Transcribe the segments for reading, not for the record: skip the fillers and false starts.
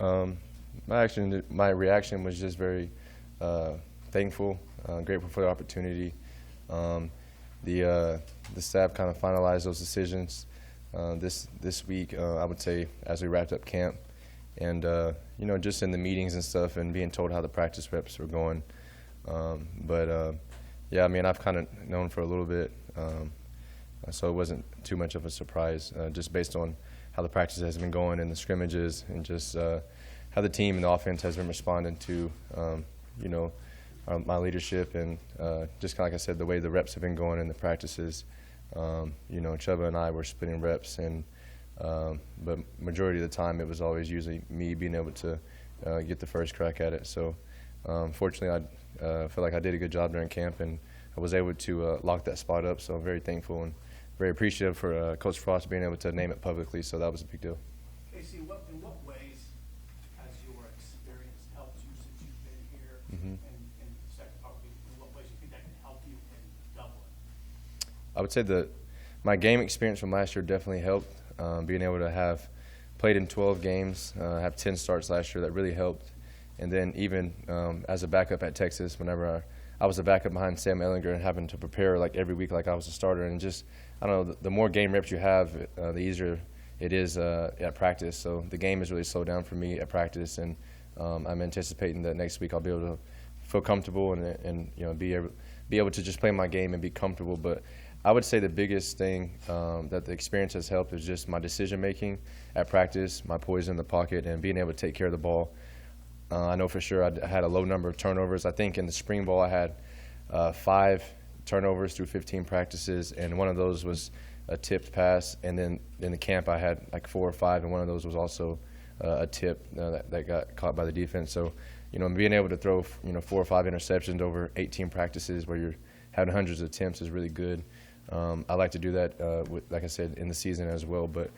Um, my reaction was just very thankful, grateful for the opportunity. Um, the staff kind of finalized those decisions this week. I would say as we wrapped up camp, and just in the meetings and stuff, and being told how the practice reps were going. Yeah, I mean, I've kind of known for a little bit, so it wasn't too much of a surprise, just based on how the practice has been going and the scrimmages, and just how the team and the offense has been responding to, my leadership, and just kind of like I said, the way the reps have been going in the practices. Chuba and I were splitting reps, but majority of the time it was always usually me being able to get the first crack at it. So fortunately, I feel like I did a good job during camp, and I was able to lock that spot up. So I'm very thankful and very appreciative for Coach Frost being able to name it publicly. So that was a big deal. Casey, in what ways has your experience helped you since you've been here? Mm-hmm. And second part, in what ways do you think that can help you in Dublin? I would say that my game experience from last year definitely helped. Being able to have played in 12 games, have 10 starts last year, that really helped. And then even as a backup at Texas, whenever I was a backup behind Sam Ehlinger and having to prepare like every week like I was a starter, and just, I don't know, the more game reps you have, the easier it is at practice. So the game has really slowed down for me at practice, and I'm anticipating that next week I'll be able to feel comfortable and be able to just play my game and be comfortable. But I would say the biggest thing that the experience has helped is just my decision making at practice, my poise in the pocket, and being able to take care of the ball. I know for sure I had a low number of turnovers. I think in the spring ball I had 5 turnovers through 15 practices, and one of those was a tipped pass. And then in the camp I had like 4 or 5, and one of those was also a tip that got caught by the defense. So, being able to throw 4 or 5 interceptions over 18 practices where you're having hundreds of attempts is really good. I like to do that, like I said, in the season as well. But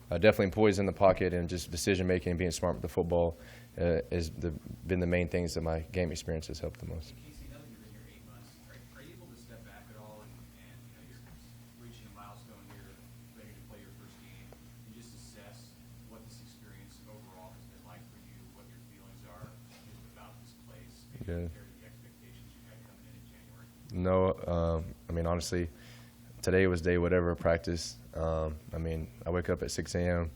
definitely poise in the pocket and just decision making and being smart with the football has been the main things that my game experience has helped the most. Casey, now that you've been here 8 months, are you able to step back at all and you're reaching a milestone here, ready to play your first game, and just assess what this experience overall has been like for you, what your feelings are about this place, compared to the expectations you had coming in January? No, I mean, honestly, today was day whatever of practice. I mean, I wake up at 6 a.m.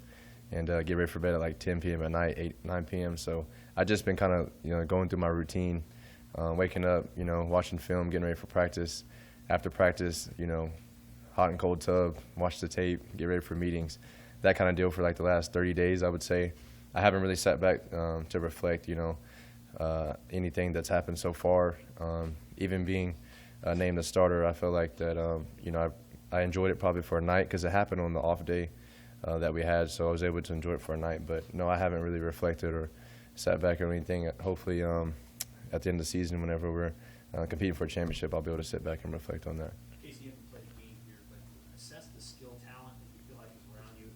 and get ready for bed at like 10 p.m. at night, 9 p.m. So I just been kind of, going through my routine, waking up, watching film, getting ready for practice. After practice, hot and cold tub, watch the tape, get ready for meetings. That kind of deal for like the last 30 days, I would say. I haven't really sat back to reflect, anything that's happened so far. Even being named a starter, I feel like that, I enjoyed it probably for a night because it happened on the off day that we had, so I was able to enjoy it for a night. But no, I haven't really reflected or sat back or anything. Hopefully at the end of the season, whenever we're competing for a championship, I'll be able to sit back and reflect on that. Casey, you haven't played a game here, but assess the skill talent that you feel like is around you,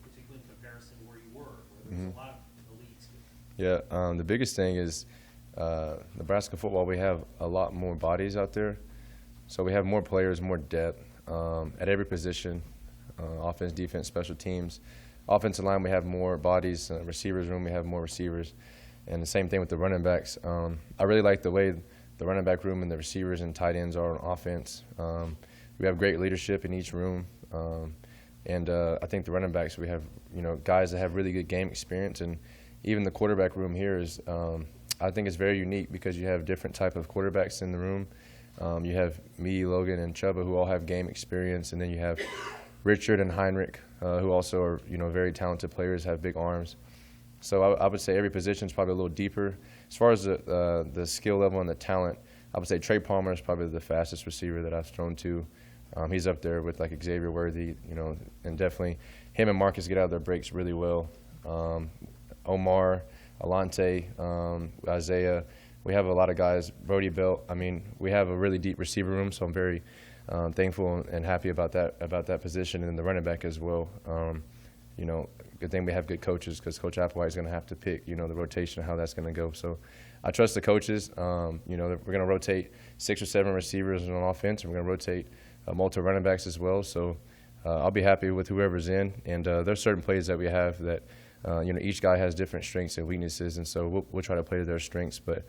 particularly in comparison to where you were, where there's a lot of elites. Yeah, the biggest thing is Nebraska football, we have a lot more bodies out there. So we have more players, more depth at every position, offense, defense, special teams. Offensive line, we have more bodies. Receivers room, we have more receivers. And the same thing with the running backs. I really like the way the running back room and the receivers and tight ends are on offense. We have great leadership in each room. And I think the running backs, we have guys that have really good game experience. And even the quarterback room here is, I think it's very unique because you have different type of quarterbacks in the room. You have me, Logan, and Chuba, who all have game experience, and then you have Richard and Heinrich, who also are very talented players, have big arms. So I would say every position is probably a little deeper. As far as the skill level and the talent, I would say Trey Palmer is probably the fastest receiver that I've thrown to. He's up there with like Xavier Worthy, and definitely him and Marcus get out of their breaks really well. Omar, Alante, Isaiah. We have a lot of guys, Brody Belt. I mean, we have a really deep receiver room, so I'm very thankful and happy about that position, and the running back as well. Good thing we have good coaches because Coach Applewhite is going to have to pick, the rotation and how that's going to go. So I trust the coaches. We're going to rotate 6 or 7 receivers on offense, and we're going to rotate multiple running backs as well. So I'll be happy with whoever's in, and there's certain plays that we have that each guy has different strengths and weaknesses, and so we'll try to play to their strengths. But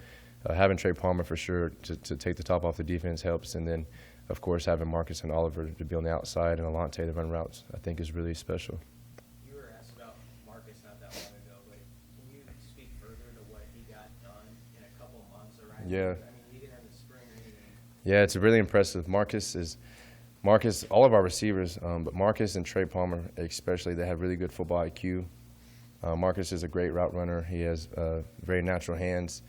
having Trey Palmer for sure to take the top off the defense helps, and then, of course, having Marcus and Oliver to be on the outside and Alante to run routes, I think is really special. You were asked about Marcus not that long ago, but can you speak further to what he got done in a couple months around? Yeah. I mean, he didn't have the spring or anything. Yeah, it's really impressive. Marcus, all of our receivers, but Marcus and Trey Palmer especially, they have really good football IQ. Marcus is a great route runner. He has very natural hands.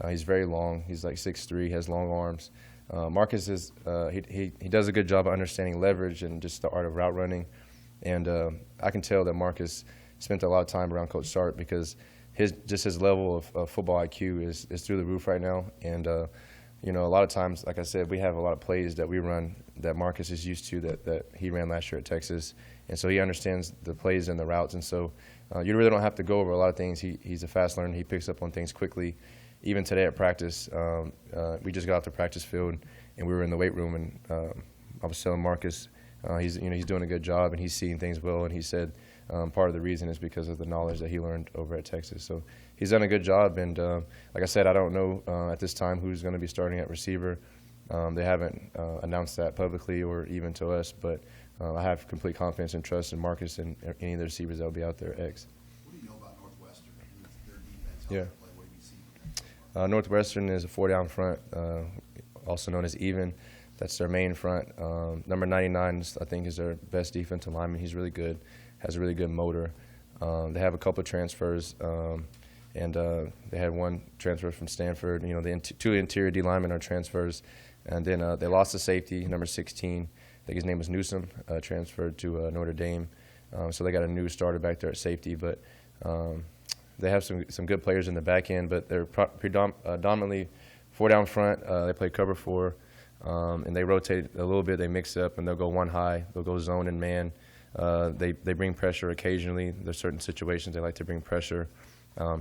He's very long. He's like 6'3", has long arms. Marcus is he does a good job of understanding leverage and just the art of route running. And I can tell that Marcus spent a lot of time around Coach Sark because his level of football IQ is through the roof right now. And a lot of times, like I said, we have a lot of plays that we run that Marcus is used to that he ran last year at Texas. And so he understands the plays and the routes. And so you really don't have to go over a lot of things. He's a fast learner. He picks up on things quickly. Even today at practice, we just got off the practice field and we were in the weight room, and I was telling Marcus he's doing a good job and he's seeing things well. And he said part of the reason is because of the knowledge that he learned over at Texas. So he's done a good job. And like I said, I don't know at this time who's going to be starting at receiver. They haven't announced that publicly or even to us, but I have complete confidence and trust in Marcus and any of the receivers that will be out there at X. What do you know about Northwestern? Their defense, how Yeah. they play, what do you see from them? Northwestern is a 4-down front, also known as even. That's their main front. Number 99, I think, is their best defensive lineman. He's really good, has a really good motor. They have a couple of transfers, and they had one transfer from Stanford. The two interior D linemen are transfers. And then they lost a safety, number 16. I think his name was Newsom, transferred to Notre Dame. So they got a new starter back there at safety. But they have some good players in the back end, but they're predominantly 4-down front. They play cover 4, and they rotate a little bit. They mix it up, and they'll go one high. They'll go zone and man. They bring pressure occasionally. There's certain situations they like to bring pressure.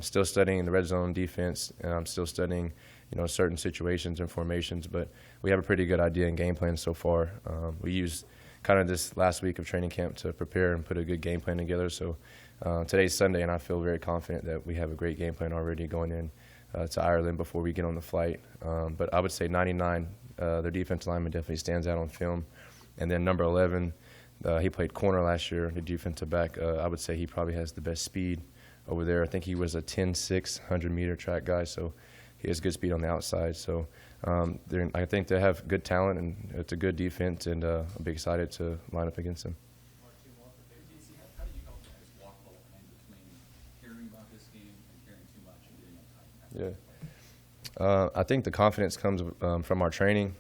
Still studying the red zone defense, and I'm still studying certain situations and formations, but we have a pretty good idea and game plan so far. We used kind of this last week of training camp to prepare and put a good game plan together. So today's Sunday, and I feel very confident that we have a great game plan already going in to Ireland before we get on the flight. But I would say 99, their defensive lineman definitely stands out on film. And then number 11, he played corner last year, the defensive back. I would say he probably has the best speed over there. I think he was a 10.6 100-meter track guy, so he has good speed on the outside. So I think they have good talent, and it's a good defense, and I'll be excited to line up against them. JC, how do you help guys walk the line between caring about this game and caring too much and getting uptight? I think the confidence comes from our training.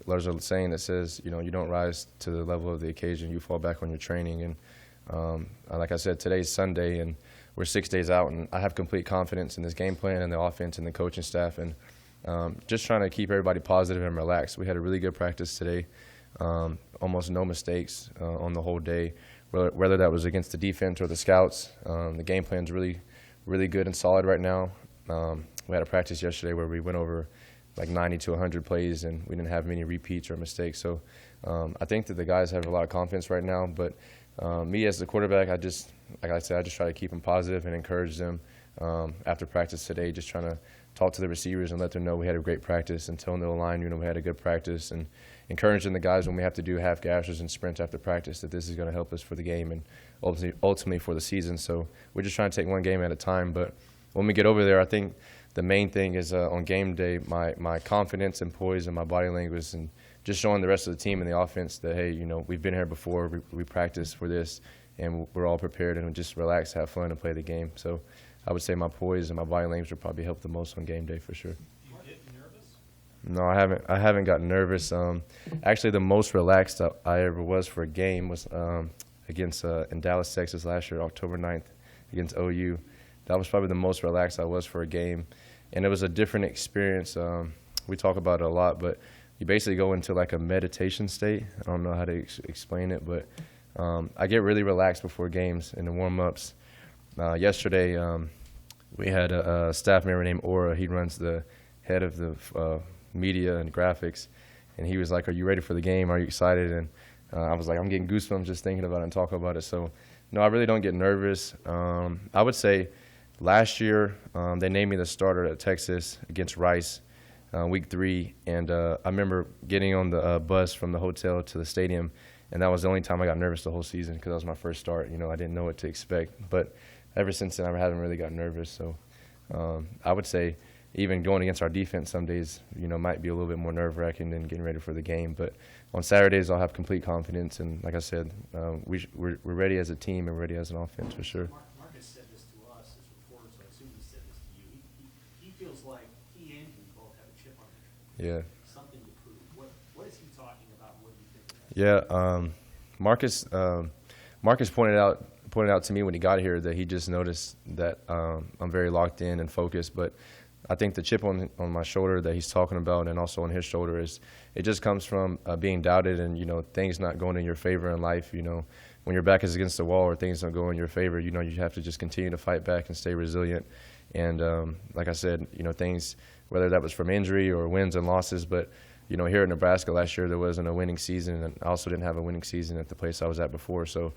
There's a saying that says, you don't rise to the level of the occasion, you fall back on your training. And like I said, today's Sunday, and we're 6 days out, and I have complete confidence in this game plan and the offense and the coaching staff, and just trying to keep everybody positive and relaxed. We had a really good practice today, almost no mistakes on the whole day, whether that was against the defense or the scouts. The game plan's really, really good and solid right now. We had a practice yesterday where we went over like 90 to 100 plays, and we didn't have many repeats or mistakes. So I think that the guys have a lot of confidence right now, but me as the quarterback, like I said, I just try to keep them positive and encourage them. After practice today, just trying to talk to the receivers and let them know we had a great practice, and tell them to align, we had a good practice, and encouraging the guys when we have to do half gashes and sprints after practice that this is going to help us for the game and ultimately for the season. So we're just trying to take one game at a time. But when we get over there, I think the main thing is on game day, my confidence and poise and my body language, and just showing the rest of the team and the offense that, hey, we've been here before, we practiced for this, and we're all prepared, and just relax, have fun, and play the game. So I would say my poise and my body language would probably help the most on game day for sure. Do you get nervous? No, I haven't gotten nervous. Actually, the most relaxed I ever was for a game was against in Dallas, Texas last year, October 9th, against OU. That was probably the most relaxed I was for a game, and it was a different experience. We talk about it a lot, but you basically go into like a meditation state. I don't know how to explain it, but I get really relaxed before games in the warm-ups. Yesterday, we had a staff member named Aura. He runs the head of the media and graphics, and he was like, "Are you ready for the game? Are you excited?" And I was like, "I'm getting goosebumps just thinking about it and talking about it." So No, I really don't get nervous. I would say last year they named me the starter at Texas against Rice week 3, and I remember getting on the bus from the hotel to the stadium, and that was the only time I got nervous the whole season because that was my first start. You know, I didn't know what to expect. But ever since then, I haven't really got nervous. So I would say even going against our defense some days, you know, might be a little bit more nerve-wracking than getting ready for the game. But on Saturdays, I'll have complete confidence. And like I said, we're ready as a team and ready as an offense for sure. Marcus said this to us as reporters, so I assume he said this to you. He feels like he and you both have a chip on their shoulder. Yeah. Something to prove. What is he talking about? What do you think of that? Yeah, Marcus pointed out to me when he got here that he just noticed that I'm very locked in and focused. But I think the chip on my shoulder that he's talking about, and also on his shoulder, is it just comes from being doubted and, you know, things not going in your favor in life. You know, when your back is against the wall or things don't go in your favor, you know, you have to just continue to fight back and stay resilient. And like I said, you know, things, whether that was from injury or wins and losses, but you know, here in Nebraska last year there wasn't a winning season, and I also didn't have a winning season at the place I was at before. So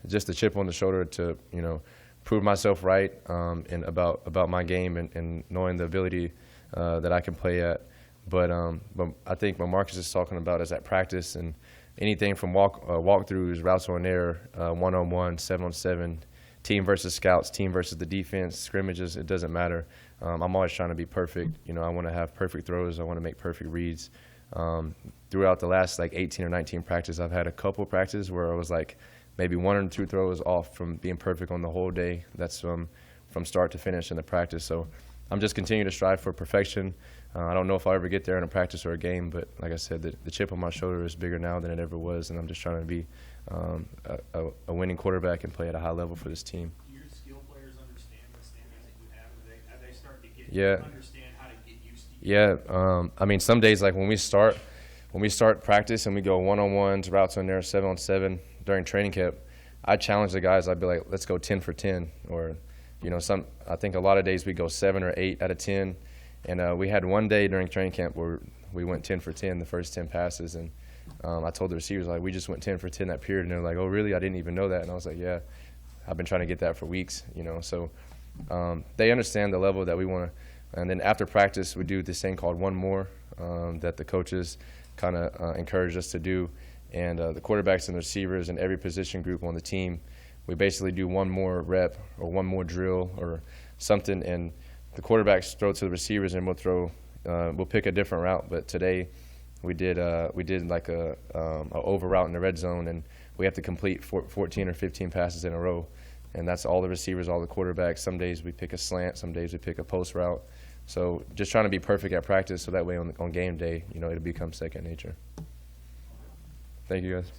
just a chip on the shoulder to, you know, prove myself right and about my game and knowing the ability that I can play at. But I think what Marcus is talking about is at practice and anything from walkthroughs, routes on air, 1-on-1, 7-on-7, team versus scouts, team versus the defense, scrimmages, it doesn't matter. I'm always trying to be perfect. You know, I want to have perfect throws. I want to make perfect reads. Throughout the last like 18 or 19 practices, I've had a couple practices where I was like maybe 1 or 2 throws off from being perfect on the whole day. That's from start to finish in the practice. So I'm just continuing to strive for perfection. I don't know if I'll ever get there in a practice or a game, but like I said, the chip on my shoulder is bigger now than it ever was, and I'm just trying to be a winning quarterback and play at a high level for this team. Do your skill players understand the standings that you have? Have they started to get Yeah. understand how to get used to you? Yeah, I mean, some days like when we start practice and we go 1-on-1s, routes on there, 7-on-7 during training camp, I challenge the guys. I'd be like, let's go 10 for 10, or you know, I think a lot of days we go 7 or 8 out of 10. And we had one day during training camp where we went 10 for 10 the first 10 passes, and I told the receivers, like, we just went 10 for 10 that period, and they're like, oh really? I didn't even know that. And I was like, yeah, I've been trying to get that for weeks, you know. So they understand the level that we want to. And then after practice, we do this thing called one more that the coaches kind of encourage us to do, and the quarterbacks and the receivers and every position group on the team, we basically do one more rep or one more drill or something, and the quarterbacks throw to the receivers, and we'll pick a different route. But today we did like a over route in the red zone, and we have to complete 14 or 15 passes in a row, and that's all the receivers, all the quarterbacks. Some days we pick a slant, some days we pick a post route. So just trying to be perfect at practice, so that way on game day, you know, it'll become second nature. Thank you guys.